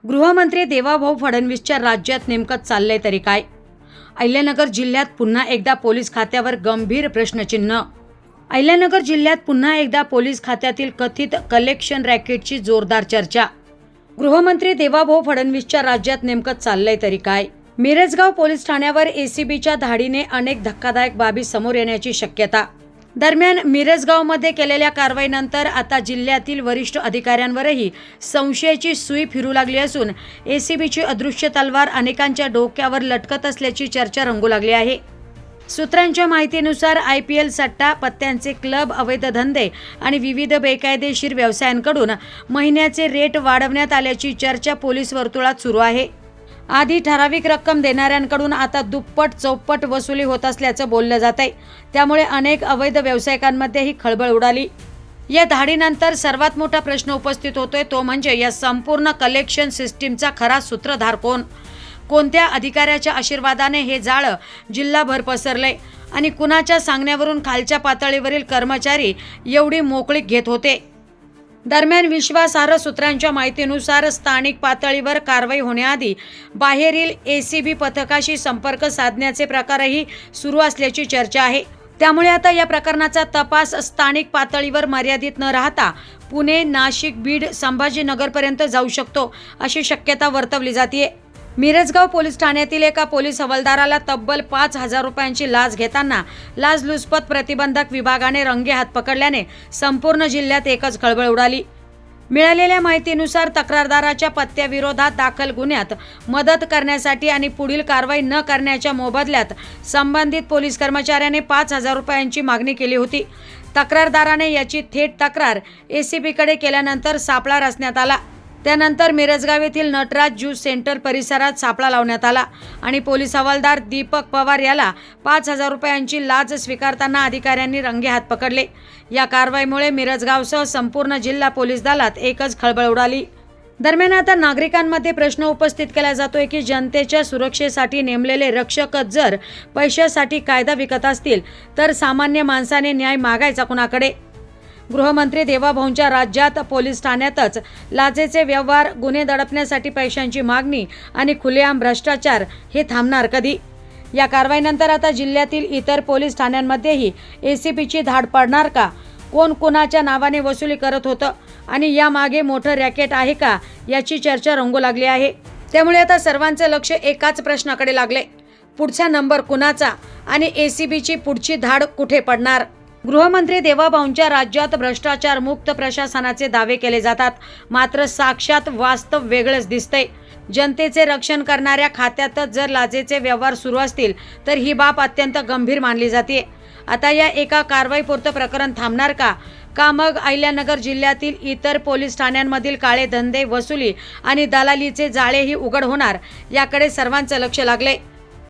गृहमंत्री देवाभाऊ फडणवीसच्या राज्यात नेमकं चाललंय तरी काय? अहिल्यानगर जिल्ह्यात पुन्हा एकदा पोलीस खात्यावर गंभीर प्रश्नचिन्ह. अहिल्यानगर जिल्ह्यात पुन्हा एकदा पोलीस खात्यातील कथित कलेक्शन रॅकेटची जोरदार चर्चा. गृहमंत्री देवाभाऊ फडणवीसच्या राज्यात नेमकं चाललंय तरी काय? मिरजगाव पोलीस ठाण्यावर एसीबीच्या धाडीने अनेक धक्कादायक बाबी समोर येण्याची शक्यता. दरम्यान मिरजगावमध्ये केलेल्या कारवाईनंतर आता जिल्ह्यातील वरिष्ठ अधिकाऱ्यांवरही संशयाची सुई फिरू लागली असून एसीबीची अदृश्य तलवार अनेकांच्या डोक्यावर लटकत असल्याची चर्चा रंगू लागली आहे. सूत्रांच्या माहितीनुसार IPL सट्टा, पत्त्यांचे क्लब, अवैध धंदे आणि विविध बेकायदेशीर व्यवसायांकडून महिन्याचे रेट वाढवण्यात आल्याची चर्चा पोलीस वर्तुळात सुरू आहे. आधी ठराविक रक्कम देणाऱ्यांकडून आता दुप्पट चौपट वसुली होत असल्याचं बोललं जात आहे. त्यामुळे अनेक अवैध व्यावसायिकांमध्ये ही खळबळ उडाली. या धाडीनंतर सर्वात मोठा प्रश्न उपस्थित होतोय तो म्हणजे या संपूर्ण कलेक्शन सिस्टीमचा खरा सूत्रधार कोण? कोणत्या अधिकाऱ्याच्या आशीर्वादाने हे जाळं जिल्हाभर पसरलंय आणि कुणाच्या सांगण्यावरून खालच्या पातळीवरील कर्मचारी एवढी मोकळीक घेत होते? दरम्यान विश्वासार्ह सूत्रांच्या माहितीनुसार स्थानिक पातळीवर कारवाई होण्याआधी बाहेरील एसीबी पथकाशी संपर्क साधण्याचे प्रकारही सुरू असल्याची चर्चा आहे. त्यामुळे आता या प्रकरणाचा तपास स्थानिक पातळीवर मर्यादित न राहता पुणे, नाशिक, बीड, संभाजीनगरपर्यंत जाऊ शकतो अशी शक्यता वर्तवली जाते. मिरजगाव पोलीस ठाण्यातील एका पोलीस हवालदाराला तब्बल 5,000 रुपयांची लाच घेताना लाचलुचपत प्रतिबंधक विभागाने रंगेहात पकडल्याने संपूर्ण जिल्ह्यात एकच खळबळ उडाली. मिळालेल्या माहितीनुसार तक्रारदाराच्या पत्त्याविरोधात दाखल गुन्ह्यात मदत करण्यासाठी आणि पुढील कारवाई न करण्याच्या मोबदल्यात संबंधित पोलीस कर्मचाऱ्याने 5,000 रुपयांची मागणी केली होती. तक्रारदाराने याची थेट तक्रार एसीबीकडे केल्यानंतर सापळा रचण्यात आला. त्यानंतर मिरजगाव येथील नटराज ज्यूस सेंटर परिसरात सापळा लावण्यात आला आणि पोलीस हवालदार दीपक पवार याला 5,000 रुपयांची लाच स्वीकारताना अधिकाऱ्यांनी रंगेहात पकडले. या कारवाईमुळे मिरजगावसह संपूर्ण जिल्हा पोलीस दलात एकच खळबळ उडाली. दरम्यान आता नागरिकांमध्ये प्रश्न उपस्थित केला जातोय की जनतेच्या सुरक्षेसाठी नेमलेले रक्षकच जर पैशासाठी कायदा विकत असतील तर सामान्य माणसाने न्याय मागायचा कुणाकडे? गृहमंत्री देवाभाऊंच्या राज्यात पोलीस ठाण्यातच लाचेचे व्यवहार, गुन्हे दडपण्यासाठी पैशांची मागणी आणि खुलेआम भ्रष्टाचार हे थांबणार कधी? या कारवाईनंतर आता जिल्ह्यातील इतर पोलीस ठाण्यांमध्येही एसीबीची धाड पडणार का? कोण कोणाच्या नावाने वसुली करत होतं आणि यामागे मोठं रॅकेट आहे का याची चर्चा रंगू लागली आहे. त्यामुळे आता सर्वांचं लक्ष एकाच प्रश्नाकडे लागले, पुढचा नंबर कुणाचा आणि एसीबीची पुढची धाड कुठे पडणार? गृहमंत्री देवाभाऊंच्या राज्यात भ्रष्टाचार मुक्त प्रशासनाचे दावे केले जातात, मात्र साक्षात वास्तव वेगळंच दिसतंय. जनतेचे रक्षण करणाऱ्या खात्यातच जर लाचेचे व्यवहार सुरू असतील तर ही बाब अत्यंत गंभीर मानली जाते. आता या एका कारवाईपुरतं प्रकरण थांबणार का मग अहिल्यानगर जिल्ह्यातील इतर पोलीस ठाण्यांमधील काळे धंदे, वसुली आणि दलालीचे जाळेही उघड होणार याकडे सर्वांचं लक्ष लागले.